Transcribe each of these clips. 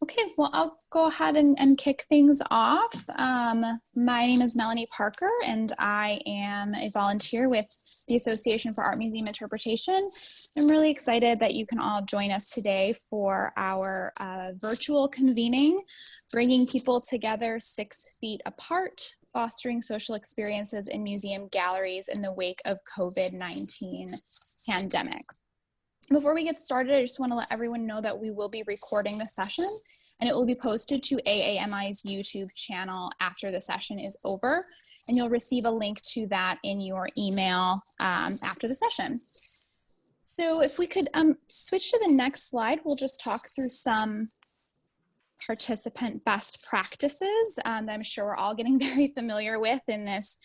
Okay, well, I'll go ahead and kick things off. My name is Melanie Parker, and I am a volunteer with the Association for Art Museum Interpretation. I'm really excited that you can all join us today for our virtual convening, bringing people together 6 feet apart, fostering social experiences in museum galleries in the wake of COVID-19 pandemic. Before we get started, I just want to let everyone know that we will be recording the session and it will be posted to AAMI's YouTube channel after the session is over. And you'll receive a link to that in your email after the session. So if we could switch to the next slide, we'll just talk through some participant best practices that I'm sure we're all getting very familiar with in this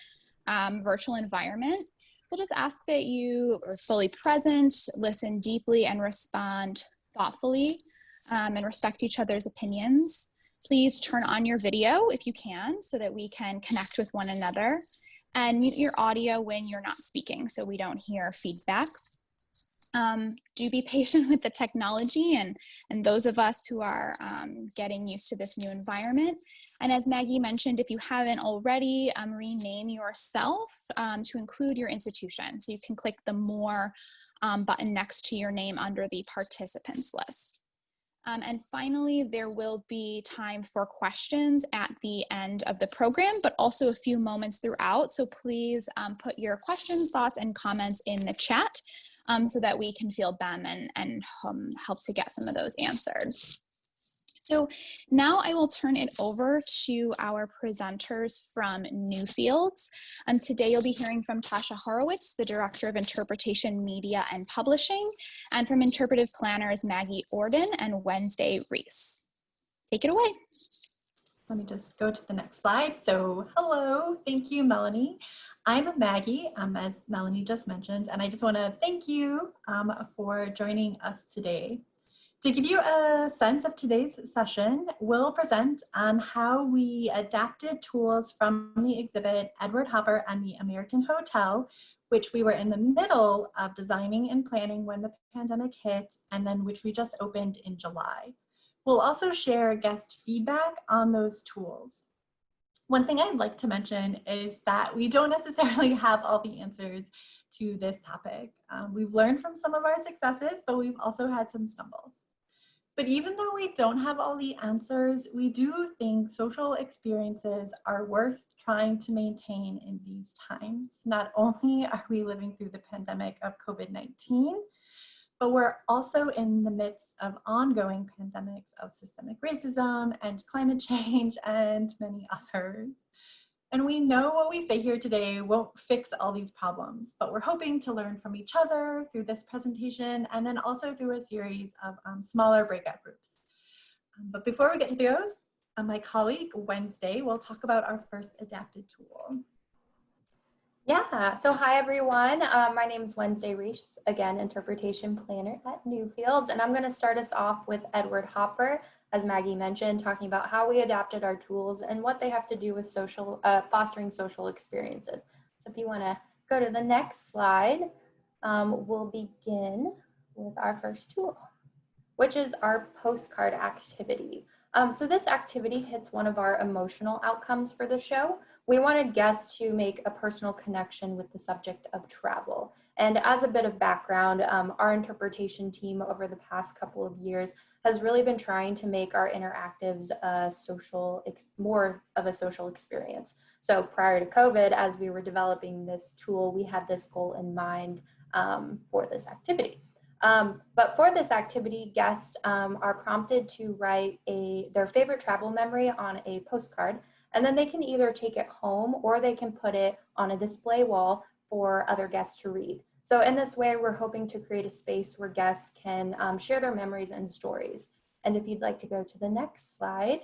virtual environment. We'll just ask that you are fully present, listen deeply, and respond thoughtfully, and respect each other's opinions. Please turn on your video if you can so that we can connect with one another, and mute your audio when you're not speaking so we don't hear feedback. Do be patient with the technology and those of us who are getting used to this new environment. And as Maggie mentioned, if you haven't already, rename yourself to include your institution. So you can click the More button next to your name under the participants list. And finally, there will be time for questions at the end of the program, but also a few moments throughout. So please put your questions, thoughts, and comments in the chat so that we can field them and help to get some of those answered. So now I will turn it over to our presenters from Newfields. Today you'll be hearing from Tascha Horowitz, the Director of Interpretation, Media, and Publishing, and from interpretive planners Maggie Ordon and Wednesday Rees. Take it away. Let me just go to the next slide. So hello, thank you, Melanie. I'm Maggie, as Melanie just mentioned, and I just want to thank you for joining us today. To give you a sense of today's session, we'll present on how we adapted tools from the exhibit Edward Hopper and the American Hotel, which we were in the middle of designing and planning when the pandemic hit, and then which we just opened in July. We'll also share guest feedback on those tools. One thing I'd like to mention is that we don't necessarily have all the answers to this topic. We've learned from some of our successes, but we've also had some stumbles. But even though we don't have all the answers, we do think social experiences are worth trying to maintain in these times. Not only are we living through the pandemic of COVID-19, but we're also in the midst of ongoing pandemics of systemic racism and climate change and many others. And we know what we say here today won't fix all these problems, but we're hoping to learn from each other through this presentation and then also through a series of smaller breakout groups. But before we get to those, my colleague Wednesday will talk about our first adapted tool. Yeah, so hi everyone. My name is Wednesday Rees, again, interpretation planner at Newfields, and I'm going to start us off with Edward Hopper, as Maggie mentioned, talking about how we adapted our tools and what they have to do with fostering social experiences. So if you want to go to the next slide, we'll begin with our first tool, which is our postcard activity. So this activity hits one of our emotional outcomes for the show. We wanted guests to make a personal connection with the subject of travel. And as a bit of background, our interpretation team over the past couple of years has really been trying to make our interactives more of a social experience. So prior to COVID, as we were developing this tool, we had this goal in mind for this activity. But for this activity, guests are prompted to write their favorite travel memory on a postcard, and then they can either take it home or they can put it on a display wall for other guests to read. So in this way, we're hoping to create a space where guests can share their memories and stories. And if you'd like to go to the next slide,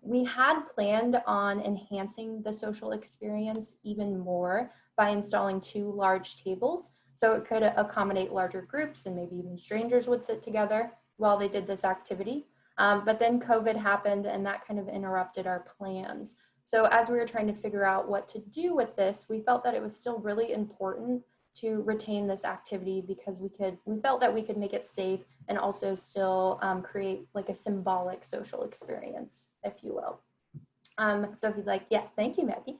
we had planned on enhancing the social experience even more by installing 2 large tables. So it could accommodate larger groups and maybe even strangers would sit together while they did this activity. But then COVID happened and that kind of interrupted our plans. So as we were trying to figure out what to do with this, we felt that it was still really important to retain this activity because we felt that we could make it safe and also still create like a symbolic social experience, if you will. So if you'd like, yes, thank you, Maggie.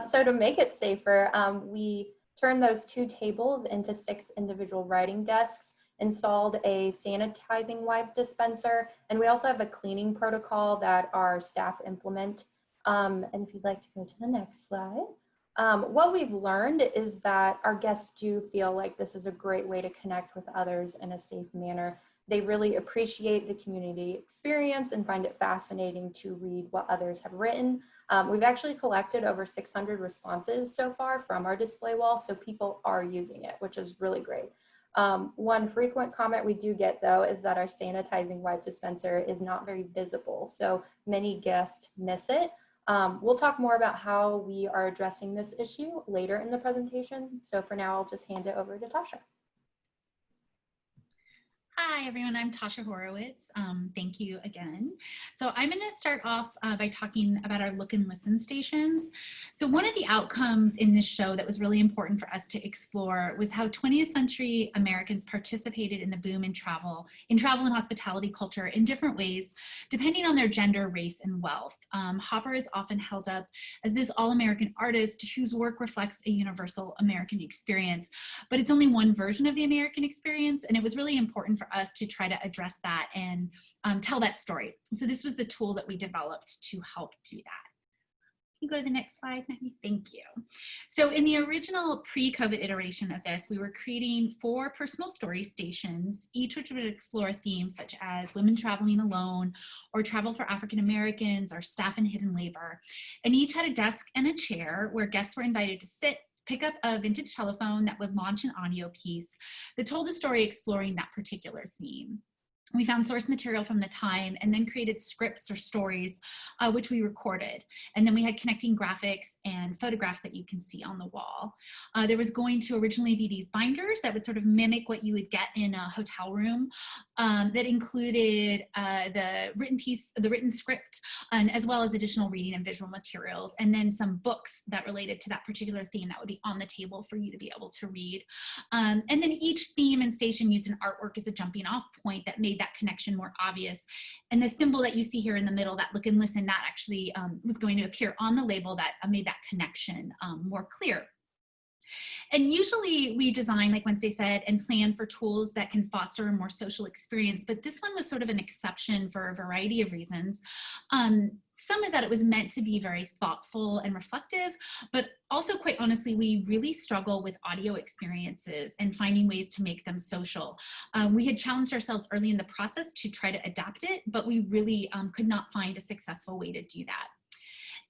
So to make it safer, we turned those 2 tables into 6 individual writing desks, installed a sanitizing wipe dispenser, and we also have a cleaning protocol that our staff implement. And if you'd like to go to the next slide. What we've learned is that our guests do feel like this is a great way to connect with others in a safe manner. They really appreciate the community experience and find it fascinating to read what others have written. We've actually collected over 600 responses so far from our display wall, so people are using it, which is really great. One frequent comment we do get though is that our sanitizing wipe dispenser is not very visible, so many guests miss it. We'll talk more about how we are addressing this issue later in the presentation. So for now, I'll just hand it over to Tascha. Hi, everyone. I'm Tascha Horowitz. Thank you again. So I'm going to start off by talking about our look and listen stations. So one of the outcomes in this show that was really important for us to explore was how 20th century Americans participated in the boom in travel and hospitality culture in different ways, depending on their gender, race, and wealth. Hopper is often held up as this all-American artist whose work reflects a universal American experience, but it's only one version of the American experience, and it was really important for us to try to address that and tell that story. So this was the tool that we developed to help do that. Can you go to the next slide, Maggie? Thank you. So in the original pre-COVID iteration of this, we were creating 4 personal story stations, each which would explore themes such as women traveling alone, or travel for African Americans, or staff in hidden labor. And each had a desk and a chair where guests were invited to sit, pick up a vintage telephone that would launch an audio piece that told a story exploring that particular theme. We found source material from the time and then created scripts or stories, which we recorded. And then we had connecting graphics and photographs that you can see on the wall. There was going to originally be these binders that would sort of mimic what you would get in a hotel room that included the written script, and as well as additional reading and visual materials, and then some books that related to that particular theme that would be on the table for you to be able to read. And then each theme and station used an artwork as a jumping off point that made that connection more obvious. And the symbol that you see here in the middle, that look and listen, that actually was going to appear on the label that made that connection more clear. And usually we design, like Wednesday said, and plan for tools that can foster a more social experience, but this one was sort of an exception for a variety of reasons. Some is that it was meant to be very thoughtful and reflective, but also, quite honestly, we really struggle with audio experiences and finding ways to make them social. We had challenged ourselves early in the process to try to adapt it, but we really could not find a successful way to do that.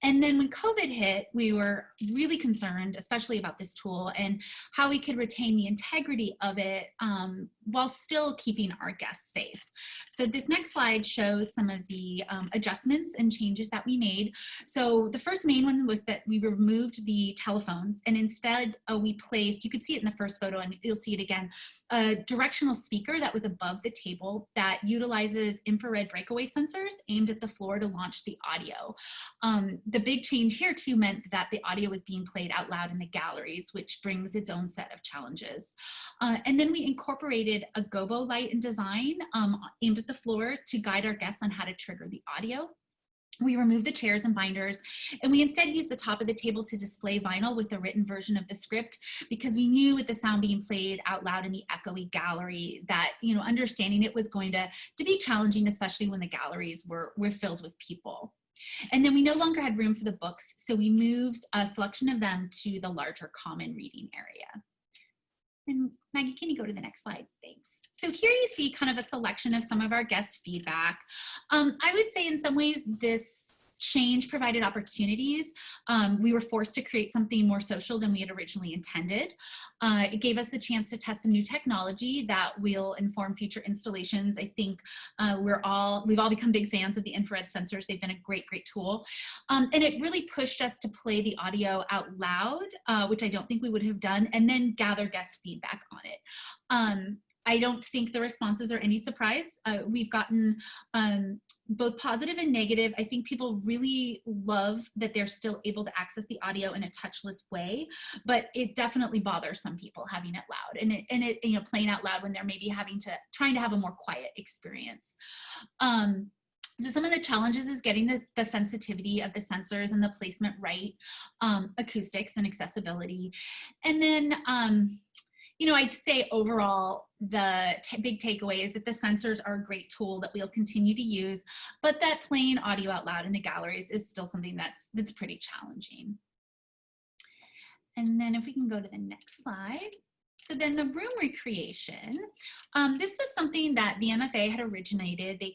And then when COVID hit, we were really concerned, especially about this tool and how we could retain the integrity of it while still keeping our guests safe. So this next slide shows some of the adjustments and changes that we made. So the first main one was that we removed the telephones, and instead we placed, you could see it in the first photo and you'll see it again, a directional speaker that was above the table that utilizes infrared breakaway sensors aimed at the floor to launch the audio. The big change here too meant that the audio was being played out loud in the galleries, which brings its own set of challenges. And then we incorporated a gobo light and design aimed at the floor to guide our guests on how to trigger the audio. We removed the chairs and binders, and we instead used the top of the table to display vinyl with the written version of the script, because we knew with the sound being played out loud in the echoey gallery that, you know, understanding it was going to be challenging, especially when the galleries were filled with people. And then we no longer had room for the books, so we moved a selection of them to the larger common reading area. And Maggie, can you go to the next slide? Thanks. So here you see kind of a selection of some of our guest feedback. I would say in some ways this change provided opportunities. We were forced to create something more social than we had originally intended. It gave us the chance to test some new technology that will inform future installations. I think we've all become big fans of the infrared sensors. They've been a great tool. And it really pushed us to play the audio out loud, which I don't think we would have done, and then gather guest feedback on it. I don't think the responses are any surprise. We've gotten both positive and negative. I think people really love that they're still able to access the audio in a touchless way, but it definitely bothers some people having it loud and it you know, playing out loud when they're maybe trying to have a more quiet experience. So some of the challenges is getting the sensitivity of the sensors and the placement right, acoustics and accessibility. And then, you know, I'd say overall, the big takeaway is that the sensors are a great tool that we'll continue to use, but that playing audio out loud in the galleries is still something that's pretty challenging. And then if we can go to the next slide. So then the room recreation, this was something that the MFA had originated. They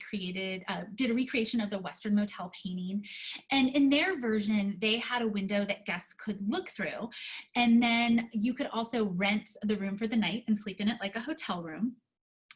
did a recreation of the Western Motel painting. And in their version, they had a window that guests could look through. And then you could also rent the room for the night and sleep in it like a hotel room.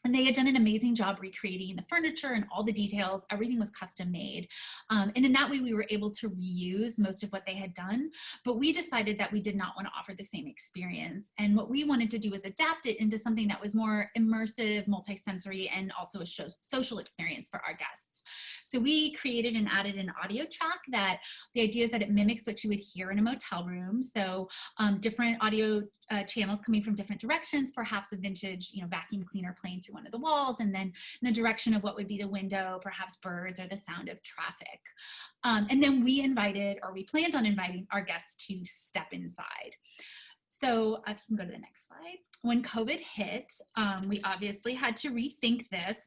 And they had done an amazing job recreating the furniture and all the details. Everything was custom made. And in that way, we were able to reuse most of what they had done. But we decided that we did not want to offer the same experience. And what we wanted to do was adapt it into something that was more immersive, multisensory, and also a social experience for our guests. So we created and added an audio track that the idea is that it mimics what you would hear in a motel room. So different audio channels coming from different directions, perhaps a vintage, you know, vacuum cleaner playing through one of the walls, and then in the direction of what would be the window, perhaps birds or the sound of traffic. And then we planned on inviting our guests to step inside. So if you can go to the next slide. When COVID hit, we obviously had to rethink this,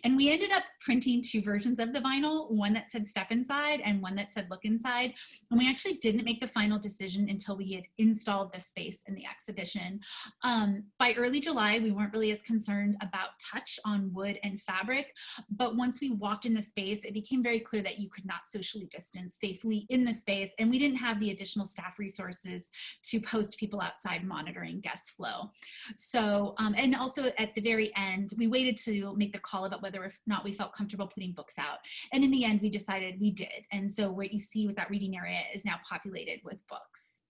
and we ended up printing two versions of the vinyl, one that said step inside and one that said look inside. And we actually didn't make the final decision until we had installed the space in the exhibition. By early July, we weren't really as concerned about touch on wood and fabric, but once we walked in the space, it became very clear that you could not socially distance safely in the space, and we didn't have the additional staff resources to post people outside monitoring guest flow. So, and also at the very end, we waited to make the call about whether or not we felt comfortable putting books out. And in the end, we decided we did. And so what you see with that reading area is now populated with books.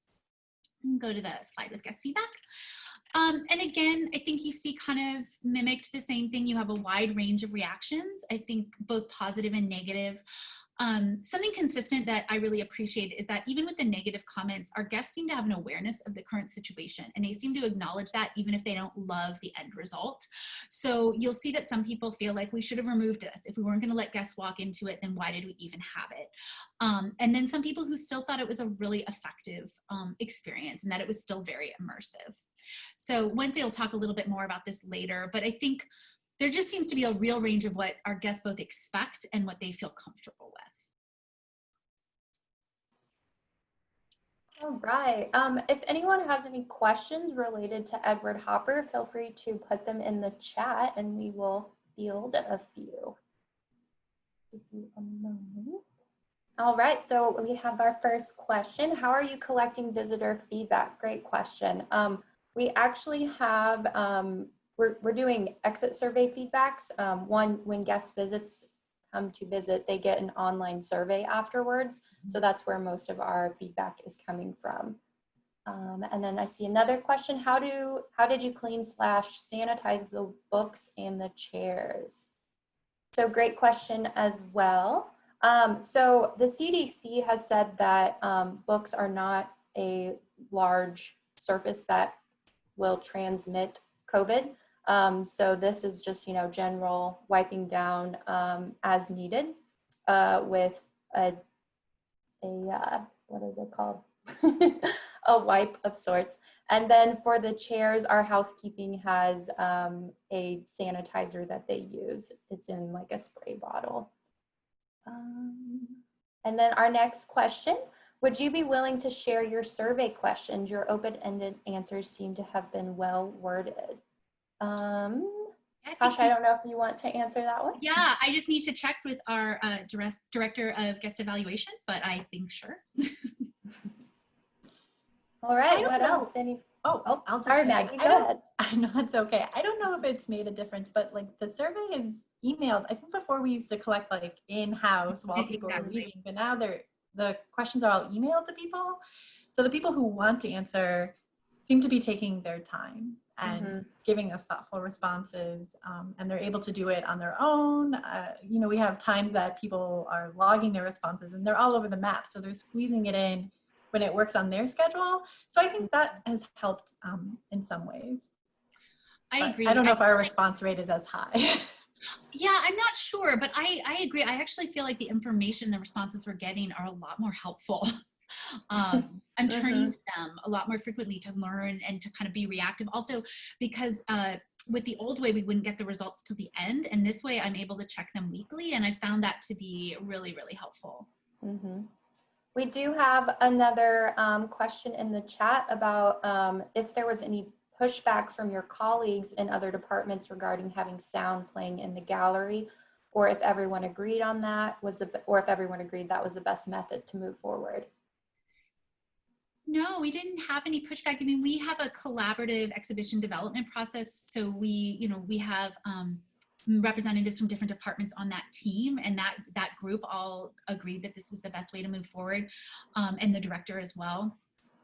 And go to the slide with guest feedback. And again, I think you see kind of mimicked the same thing. You have a wide range of reactions, I think both positive and negative. Something consistent that I really appreciate is that even with the negative comments, our guests seem to have an awareness of the current situation, and they seem to acknowledge that even if they don't love the end result. So you'll see that some people feel like we should have removed this. If we weren't going to let guests walk into it, then why did we even have it? And then some people who still thought it was a really effective experience and that it was still very immersive. So Wednesday will talk a little bit more about this later, but I think there just seems to be a real range of what our guests both expect and what they feel comfortable with. All right. If anyone has any questions related to Edward Hopper, feel free to put them in the chat and we will field a few. Give you a moment. All right, so we have our first question. How are you collecting visitor feedback? Great question. We actually have, we're doing exit survey feedbacks. One, when guest visits come to visit, they get an online survey afterwards. So that's where most of our feedback is coming from. And then I see another question. How did you clean / sanitize the books and the chairs? So great question as well. So the CDC has said that books are not a large surface that will transmit COVID. So this is just, general wiping down as needed with what is it called? A wipe of sorts. And then for the chairs, our housekeeping has a sanitizer that they use. It's in like a spray bottle. And then our next question, would you be willing to share your survey questions? Your open-ended answers seem to have been well worded. Tascha, I don't know if you want to answer that one. Yeah, I just need to check with our director of guest evaluation, but I think sure. All right, what else? I'll sorry, Maggie, go ahead. I know it's okay. I don't know if it's made a difference, but like the survey is emailed. I think before we used to collect like in-house while people were reading, but now the questions are all emailed to people. So the people who want to answer seem to be taking their time and giving us thoughtful responses, and they're able to do it on their own. You know, we have times that people are logging their responses and they're all over the map, so they're squeezing it in when it works on their schedule. So I think that has helped in some ways. I agree. I don't know if our response rate is as high. Yeah, I'm not sure, but I agree. I actually feel like the information, the responses we're getting are a lot more helpful. I'm turning to them a lot more frequently to learn and to kind of be reactive. Also, because with the old way, we wouldn't get the results to the end. And this way, I'm able to check them weekly. And I found that to be really, really helpful. We do have another question in the chat about if there was any pushback from your colleagues in other departments regarding having sound playing in the gallery, or if everyone agreed on that or if everyone agreed that was the best method to move forward. No, we didn't have any pushback. I mean, we have a collaborative exhibition development process. So we have representatives from different departments on that team, and that group all agreed that this was the best way to move forward, and the director as well.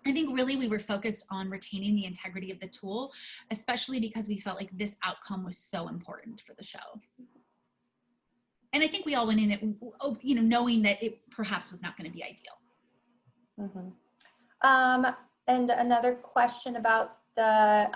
I think really we were focused on retaining the integrity of the tool, especially because we felt like this outcome was so important for the show. And I think we all went in it, you know, knowing that it perhaps was not going to be ideal. And another question about the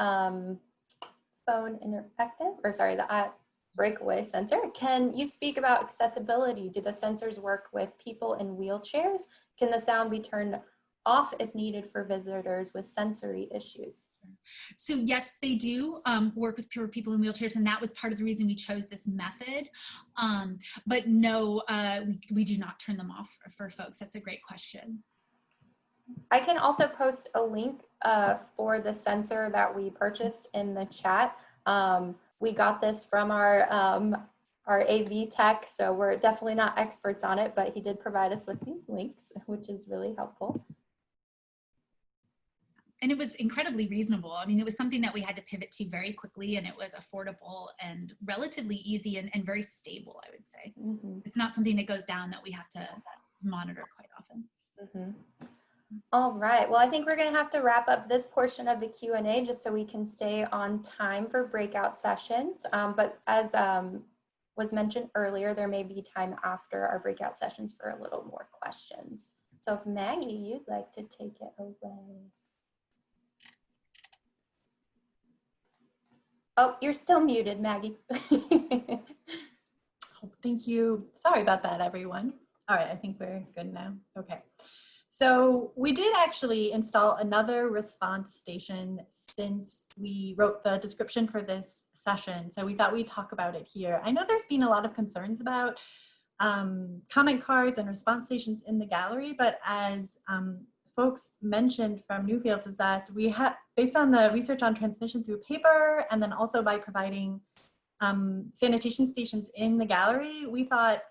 phone interactive, or sorry, the breakaway sensor. Can you speak about accessibility? Do the sensors work with people in wheelchairs? Can the sound be turned off if needed for visitors with sensory issues? So yes, they do work with people in wheelchairs, and that was part of the reason we chose this method. But no, we do not turn them off for folks. That's a great question. I can also post a link for the sensor that we purchased in the chat. We got this from our AV tech, so we're definitely not experts on it, but he did provide us with these links, which is really helpful. And it was incredibly reasonable. I mean, it was something that we had to pivot to very quickly, and it was affordable and relatively easy and very stable, I would say. It's not something that goes down that we have to monitor quite often. All right, well, I think we're going to have to wrap up this portion of the Q&A just so we can stay on time for breakout sessions. But as was mentioned earlier, there may be time after our breakout sessions for a little more questions. So if Maggie, you'd like to take it away. Oh, you're still muted, Maggie. Thank you. Sorry about that, everyone. All right, I think we're good now. Okay. So we did actually install another response station since we wrote the description for this session. So we thought we'd talk about it here. I know there's been a lot of concerns about comment cards and response stations in the gallery, but as folks mentioned from Newfields, is that we have, based on the research on transmission through paper, and then also by providing sanitation stations in the gallery, we thought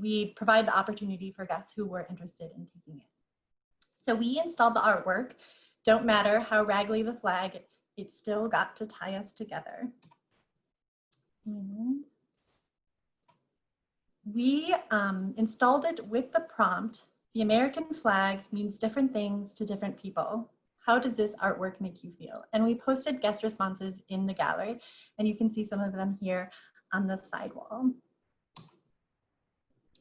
we'd provide the opportunity for guests who were interested in taking it. So we installed the artwork. Don't matter how raggedy the flag, it still got to tie us together. And we installed it with the prompt, the American flag means different things to different people. How does this artwork make you feel? And we posted guest responses in the gallery, and you can see some of them here on the sidewall.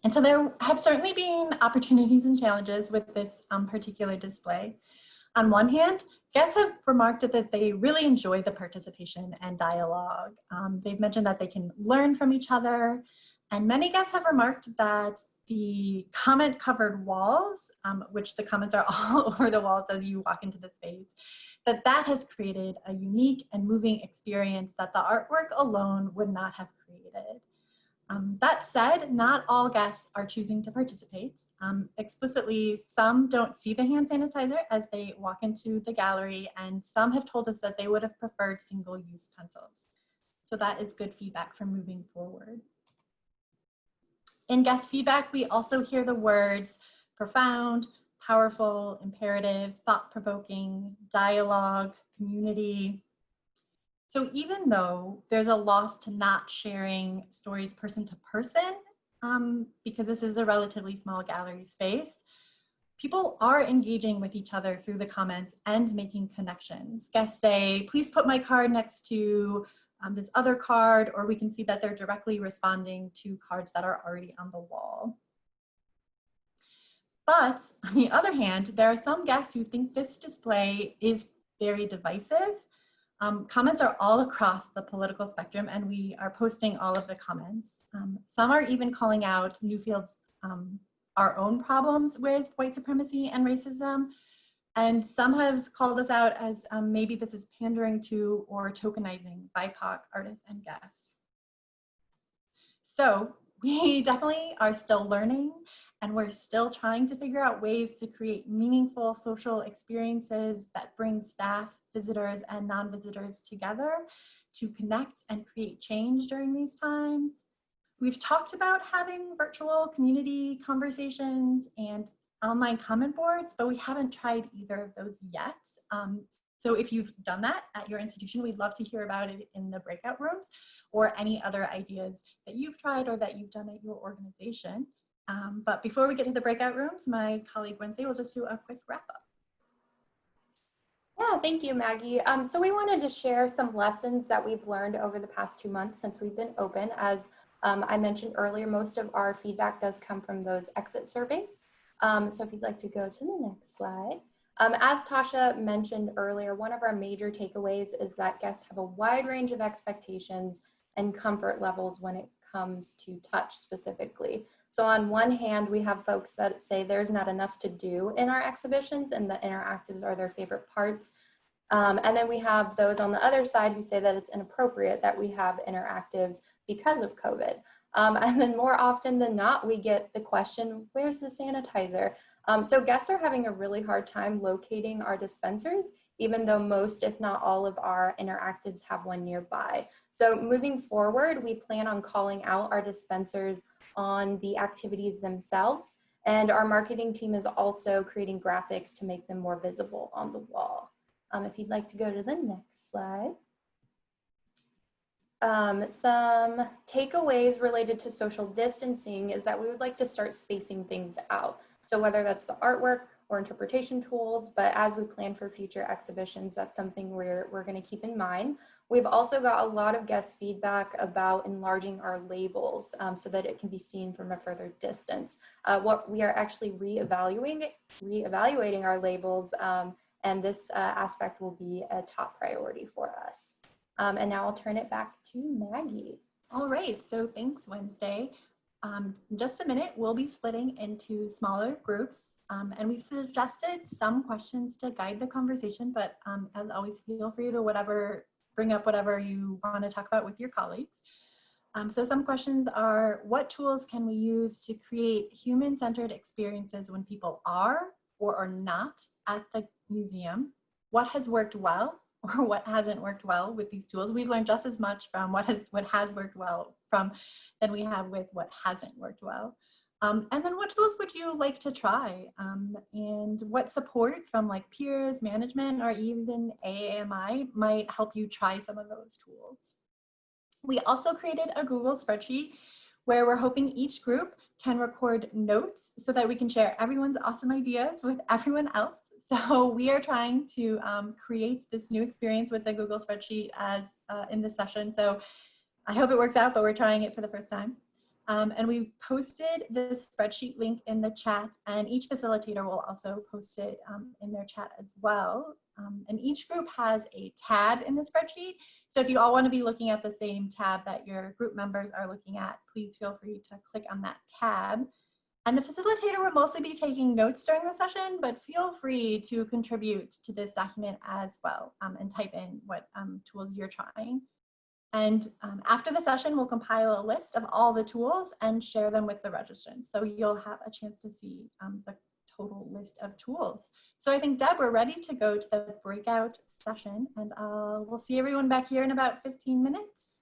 And so there have certainly been opportunities and challenges with this particular display. On one hand, guests have remarked that they really enjoy the participation and dialogue. They've mentioned that they can learn from each other. And many guests have remarked that the comment covered walls, which the comments are all over the walls as you walk into the space, that has created a unique and moving experience that the artwork alone would not have created. That said, not all guests are choosing to participate. Explicitly, some don't see the hand sanitizer as they walk into the gallery, and some have told us that they would have preferred single-use pencils. So that is good feedback for moving forward. In guest feedback, we also hear the words profound, powerful, imperative, thought-provoking, dialogue, community. So even though there's a loss to not sharing stories person to person, because this is a relatively small gallery space, People are engaging with each other through the comments and making connections. Guests say, please put my card next to this other card, or we can see that they're directly responding to cards that are already on the wall. But on the other hand, there are some guests who think this display is very divisive. Comments are all across the political spectrum, and we are posting all of the comments. Some are even calling out Newfields' our own problems with white supremacy and racism. And some have called us out as maybe this is pandering to or tokenizing BIPOC artists and guests. So we definitely are still learning, and we're still trying to figure out ways to create meaningful social experiences that bring staff, visitors, and non-visitors together to connect and create change during these times. We've talked about having virtual community conversations and online comment boards, but we haven't tried either of those yet. So if you've done that at your institution, we'd love to hear about it in the breakout rooms or any other ideas that you've tried or that you've done at your organization. But before we get to the breakout rooms, my colleague Wednesday will just do a quick wrap up. Yeah, thank you, Maggie. So we wanted to share some lessons that we've learned over the past 2 months since we've been open. As I mentioned earlier, most of our feedback does come from those exit surveys. So if you'd like to go to the next slide. As Tascha mentioned earlier, one of our major takeaways is that guests have a wide range of expectations and comfort levels when it comes to touch specifically. So on one hand, we have folks that say there's not enough to do in our exhibitions and the interactives are their favorite parts. And then we have those on the other side who say that it's inappropriate that we have interactives because of COVID. And then more often than not, we get the question, where's the sanitizer? So guests are having a really hard time locating our dispensers, even though most, if not all of our interactives have one nearby. So moving forward, we plan on calling out our dispensers on the activities themselves. And our marketing team is also creating graphics to make them more visible on the wall. If you'd like to go to the next slide. Some takeaways related to social distancing is that we would like to start spacing things out. So whether that's the artwork or interpretation tools, but as we plan for future exhibitions, that's something we're going to keep in mind. We've also got a lot of guest feedback about enlarging our labels so that it can be seen from a further distance. What we are actually reevaluating our labels, and this aspect will be a top priority for us. And now I'll turn it back to Maggie. All right, so thanks, Wednesday. In just a minute, we'll be splitting into smaller groups, and we've suggested some questions to guide the conversation, but as always, feel free to bring up whatever you want to talk about with your colleagues. So some questions are, what tools can we use to create human-centered experiences when people are or are not at the museum? What has worked well or what hasn't worked well with these tools? We've learned just as much from what has worked well than we have with what hasn't worked well. And then what tools would you like to try? And what support from like peers, management, or even AAMI might help you try some of those tools? We also created a Google spreadsheet where we're hoping each group can record notes so that we can share everyone's awesome ideas with everyone else. So we are trying to create this new experience with the Google spreadsheet as in this session. So I hope it works out, but we're trying it for the first time. And we've posted this spreadsheet link in the chat, and each facilitator will also post it in their chat as well. And each group has a tab in the spreadsheet. So if you all want to be looking at the same tab that your group members are looking at, please feel free to click on that tab. And the facilitator will mostly be taking notes during the session, but feel free to contribute to this document as well and type in what tools you're trying. And after the session, we'll compile a list of all the tools and share them with the registrants. So you'll have a chance to see the total list of tools. So I think, Deb, we're ready to go to the breakout session, and we'll see everyone back here in about 15 minutes.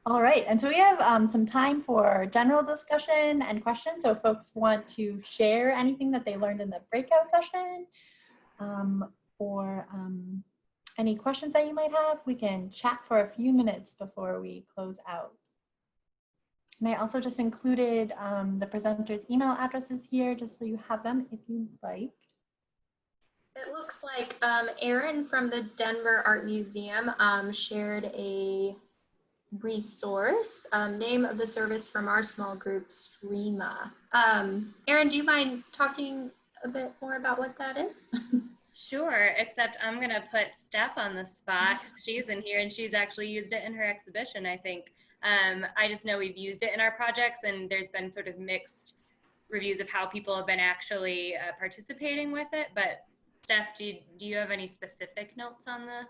All right, and so we have some time for general discussion and questions. So if folks want to share anything that they learned in the breakout session, or any questions that you might have, we can chat for a few minutes before we close out. And I also just included the presenters' email addresses here, just so you have them if you'd like. It looks like Erin from the Denver Art Museum shared a resource, name of the service from our small group, Streama. Erin, do you mind talking a bit more about what that is? Sure, except I'm going to put Steph on the spot because she's in here and she's actually used it in her exhibition, I think. I just know we've used it in our projects, and there's been sort of mixed reviews of how people have been actually participating with it. But Steph, do you have any specific notes on the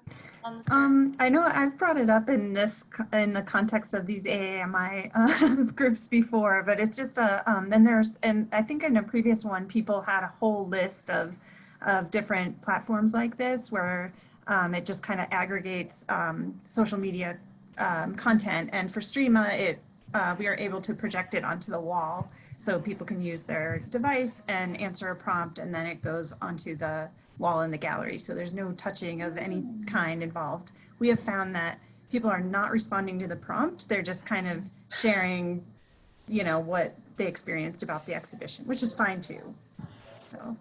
I know I've brought it up in the context of these AAMI groups before, but it's just and I think in a previous one, people had a whole list of different platforms like this where it just kind of aggregates social media content. And for Streama, we are able to project it onto the wall so people can use their device and answer a prompt, and then it goes onto the wall in the gallery. So there's no touching of any kind involved. We have found that people are not responding to the prompt. They're just kind of sharing, what they experienced about the exhibition, which is fine too. So.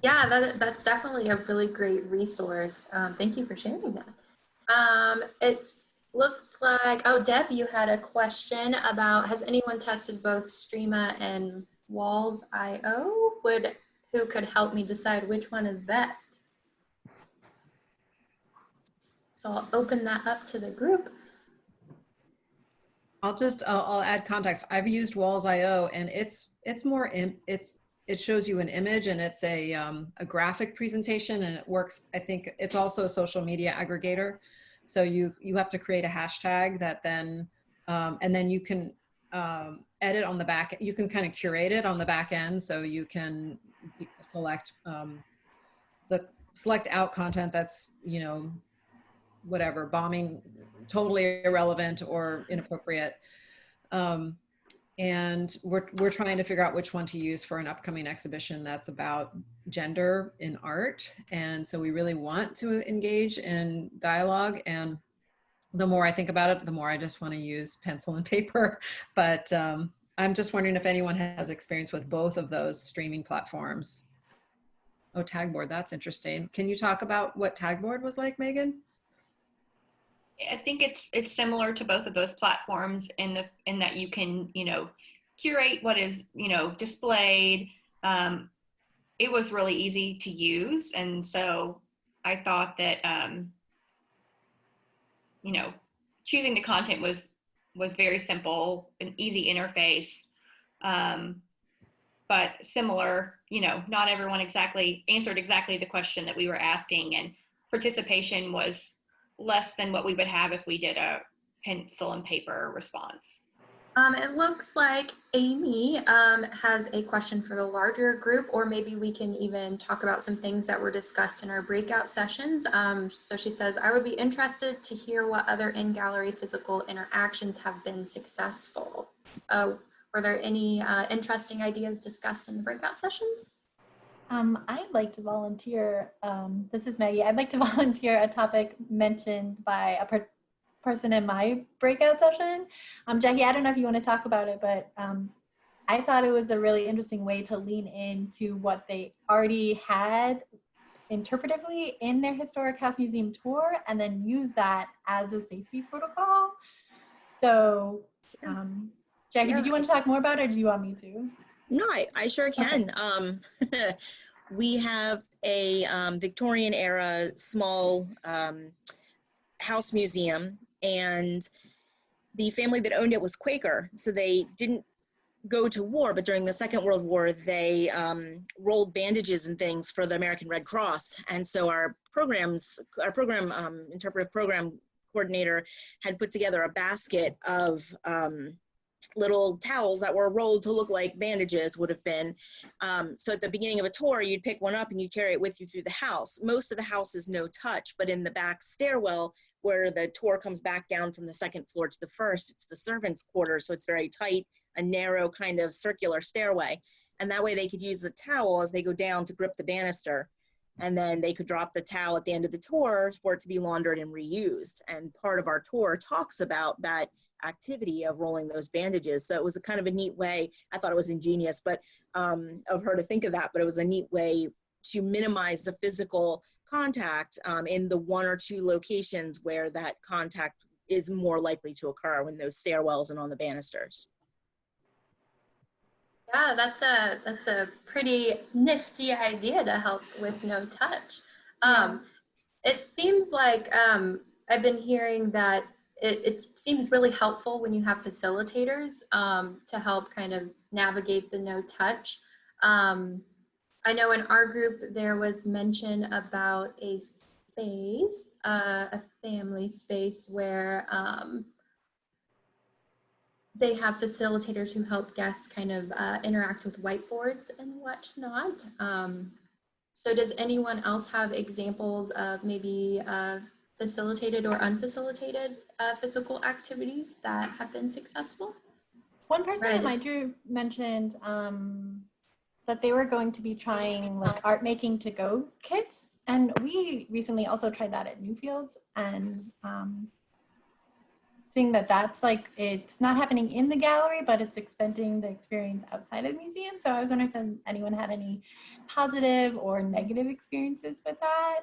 Yeah, that's definitely a really great resource. Thank you for sharing that. It's looked like, Deb, you had a question about, has anyone tested both Streama and Walls.io? Who could help me decide which one is best? So I'll open that up to the group. I'll add context. I've used Walls.io, and it's more it shows you an image, and it's a graphic presentation, and it works. I think it's also a social media aggregator. So you have to create a hashtag that then, and then you can edit on the back. You can kind of curate it on the back end. So you can select select out content that's, whatever, bombing, totally irrelevant or inappropriate. And we're trying to figure out which one to use for an upcoming exhibition that's about gender in art. And so we really want to engage in dialogue. And the more I think about it, the more I just want to use pencil and paper. But I'm just wondering if anyone has experience with both of those streaming platforms. Oh, Tagboard, that's interesting. Can you talk about what Tagboard was like, Megan? I think it's similar to both of those platforms in that you can, curate what is, displayed. It was really easy to use. And so I thought that, choosing the content was very simple, an easy interface, but similar, not everyone answered exactly the question that we were asking, and participation was less than what we would have if we did a pencil and paper response. It looks like Amy has a question for the larger group, or maybe we can even talk about some things that were discussed in our breakout sessions. So she says, I would be interested to hear what other in-gallery physical interactions have been successful. Were there any interesting ideas discussed in the breakout sessions? I'd like to volunteer. This is Maggie. I'd like to volunteer a topic mentioned by a person in my breakout session. Jackie, I don't know if you want to talk about it, but I thought it was a really interesting way to lean into what they already had interpretively in their Historic House Museum tour, and then use that as a safety protocol. So, Jackie, did you want to talk more about it, or do you want me to? No, I sure can. Okay. We have a Victorian era small house museum, and the family that owned it was Quaker. So they didn't go to war, but during the Second World War, they rolled bandages and things for the American Red Cross. And so our interpretive program coordinator had put together a basket of little towels that were rolled to look like bandages would have been. So at the beginning of a tour, you'd pick one up and you'd carry it with you through the house. Most of the house is no touch, but in the back stairwell, where the tour comes back down from the second floor to the first, it's the servants' quarters, so it's very tight, a narrow kind of circular stairway. And that way they could use the towel as they go down to grip the banister. And then they could drop the towel at the end of the tour for it to be laundered and reused. And part of our tour talks about that activity of rolling those bandages. So it was a kind of a neat way. I thought it was ingenious, but of her to think of that, but it was a neat way to minimize the physical contact in the 1 or 2 locations where that contact is more likely to occur, when those stairwells and on the banisters. Yeah, that's a pretty nifty idea to help with no touch. It seems like I've been hearing that it seems really helpful when you have facilitators to help kind of navigate the no touch. I know in our group there was mention about a space, a family space where they have facilitators who help guests kind of interact with whiteboards and whatnot. So does anyone else have examples of maybe facilitated or unfacilitated physical activities that have been successful? One person in my group mentioned that they were going to be trying like art making to go kits. And we recently also tried that at Newfields, and seeing that that's like, it's not happening in the gallery, but it's extending the experience outside of the museum. So I was wondering if anyone had any positive or negative experiences with that?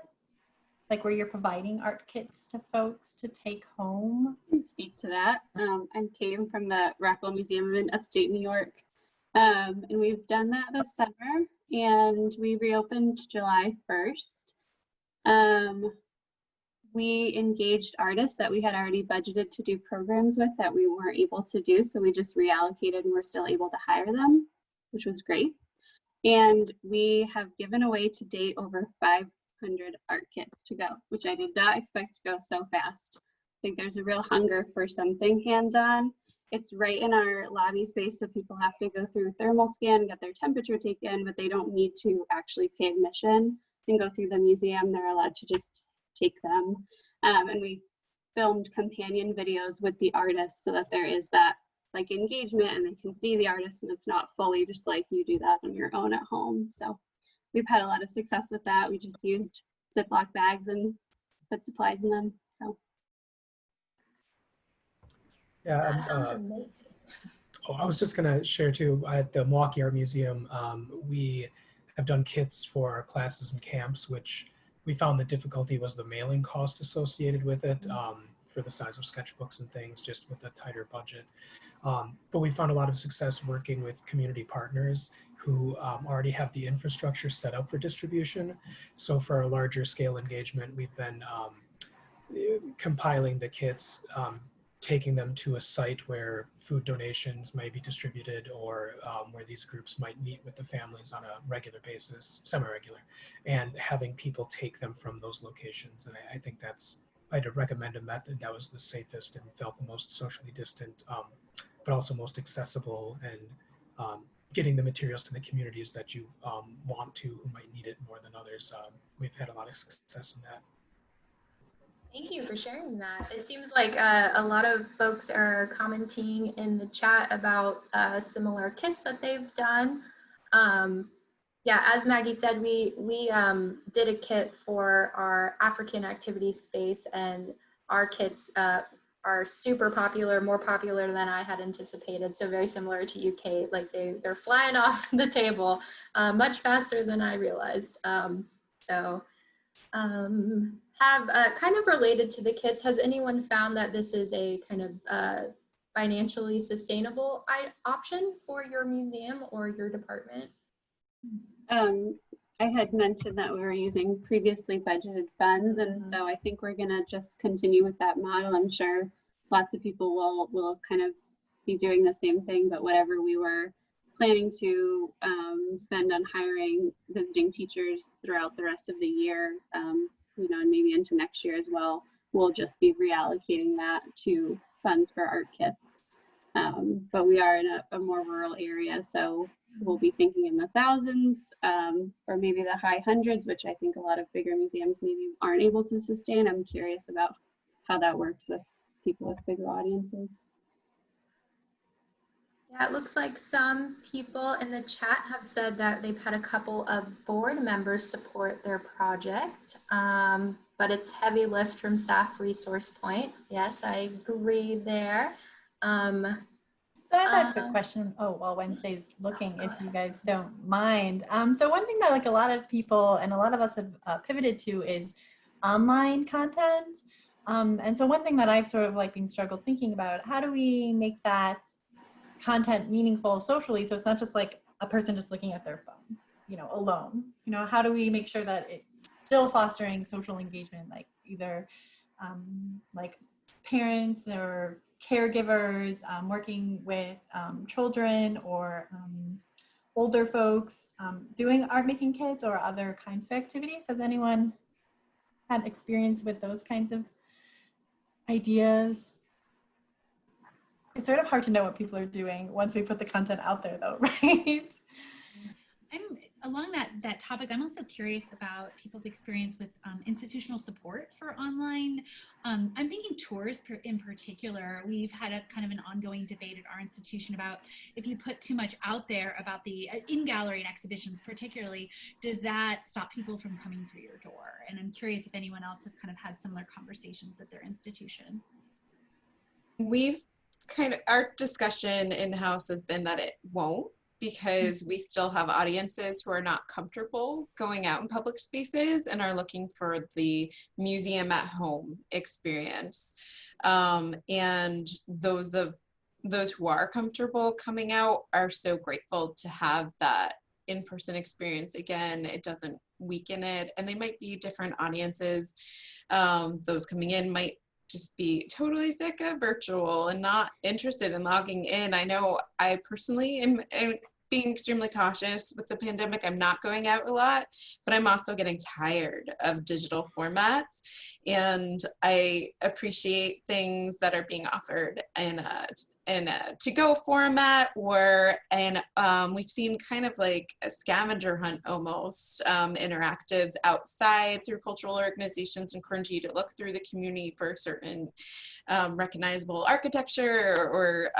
Like where you're providing art kits to folks to take home? I can speak to that. I'm Kate from the Rockwell Museum in upstate New York. And we've done that this summer, and we reopened July 1st. We engaged artists that we had already budgeted to do programs with that we weren't able to do, so we just reallocated and we're still able to hire them, which was great. And we have given away to date over 500 art kits to go, which I did not expect to go so fast. I think there's a real hunger for something hands-on. It's right in our lobby space, so people have to go through a thermal scan, get their temperature taken, but they don't need to actually pay admission and go through the museum. They're allowed to just take them. And we filmed companion videos with the artists so that there is that like engagement and they can see the artist, and it's not fully just like you do that on your own at home. So we've had a lot of success with that. We just used Ziploc bags and put supplies in them. So yeah, That sounds amazing. I was just going to share too, at the Milwaukee Art Museum, we have done kits for our classes and camps, which we found the difficulty was the mailing cost associated with it for the size of sketchbooks and things, just with a tighter budget. But we found a lot of success working with community partners who already have the infrastructure set up for distribution. So for a larger scale engagement, we've been compiling the kits, taking them to a site where food donations might be distributed, or where these groups might meet with the families on a regular basis, semi-regular, and having people take them from those locations. And I think that's, if I had to recommend a method that was the safest and felt the most socially distant, but also most accessible, and getting the materials to the communities that you want to, who might need it more than others. We've had a lot of success in that. Thank you for sharing that. It seems like a lot of folks are commenting in the chat about similar kits that they've done. Yeah, as Maggie said, we did a kit for our African activity space, and our kits are super popular, more popular than I had anticipated. So very similar to you, Kate, like they're flying off the table much faster than I realized. Have kind of related to the kits, has anyone found that this is a kind of financially sustainable option for your museum or your department? I had mentioned that we were using previously budgeted funds, and so I think we're gonna just continue with that model. I'm sure lots of people will kind of be doing the same thing, but whatever we were planning to spend on hiring visiting teachers throughout the rest of the year, you know, and maybe into next year as well, we'll just be reallocating that to funds for art kits. But we are in a more rural area, so we'll be thinking in the thousands or maybe the high hundreds, which I think a lot of bigger museums maybe aren't able to sustain. I'm curious about how that works with people with bigger audiences. Yeah, it looks like some people in the chat have said that they've had a couple of board members support their project, but it's heavy lift from staff resource point. Yes, I agree there. So I have a quick question. Oh, while Wednesday's looking, if you guys don't mind. So one thing that like a lot of people and a lot of us have pivoted to is online content. And so one thing that I've sort of like been struggled thinking about, how do we make that content meaningful socially? So it's not just like a person just looking at their phone, you know, alone. You know, how do we make sure that it's still fostering social engagement, like either like parents or caregivers working with children or older folks doing art making kits or other kinds of activities? Has anyone had experience with those kinds of ideas? It's sort of hard to know what people are doing once we put the content out there though, right? Along that topic, I'm also curious about people's experience with institutional support for online. I'm thinking tours in particular. We've had a kind of an ongoing debate at our institution about if you put too much out there about the in-gallery and exhibitions particularly, does that stop people from coming through your door? And I'm curious if anyone else has kind of had similar conversations at their institution. Our discussion in-house has been that it won't, because we still have audiences who are not comfortable going out in public spaces and are looking for the museum at home experience. And those who are comfortable coming out are so grateful to have that in-person experience again. It doesn't weaken it, and they might be different audiences. Those coming in might just be totally sick of virtual and not interested in logging in. I know I personally am being extremely cautious with the pandemic. I'm not going out a lot, but I'm also getting tired of digital formats, and I appreciate things that are being offered in a to-go format, or we've seen kind of like a scavenger hunt almost, interactives outside through cultural organizations, encouraging you to look through the community for certain recognizable architecture or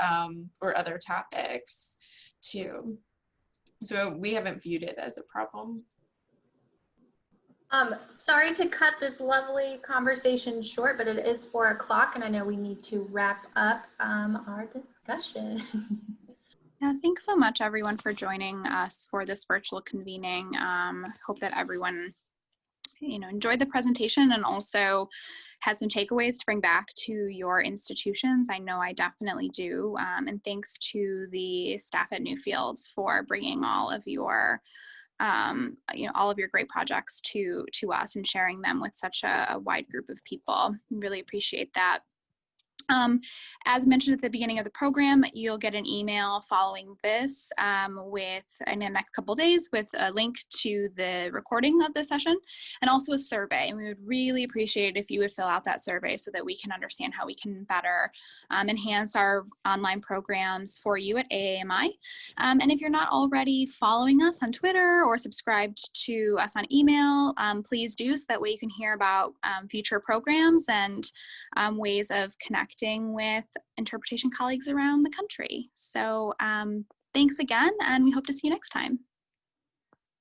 other topics too. So we haven't viewed it as a problem. Sorry to cut this lovely conversation short, but it is 4 o'clock and I know we need to wrap up our discussion. Yeah, thanks so much everyone for joining us for this virtual convening. Hope that everyone enjoyed the presentation and also has some takeaways to bring back to your institutions. I know I definitely do. And thanks to the staff at Newfields for bringing all of your all of your great projects to us and sharing them with such a wide group of people. Really appreciate that. As mentioned at the beginning of the program, you'll get an email following this in the next couple of days with a link to the recording of the session and also a survey. And we would really appreciate it if you would fill out that survey so that we can understand how we can better enhance our online programs for you at AAMI. And if you're not already following us on Twitter or subscribed to us on email, please do, so that way you can hear about future programs and ways of connecting with interpretation colleagues around the country. So thanks again, and we hope to see you next time.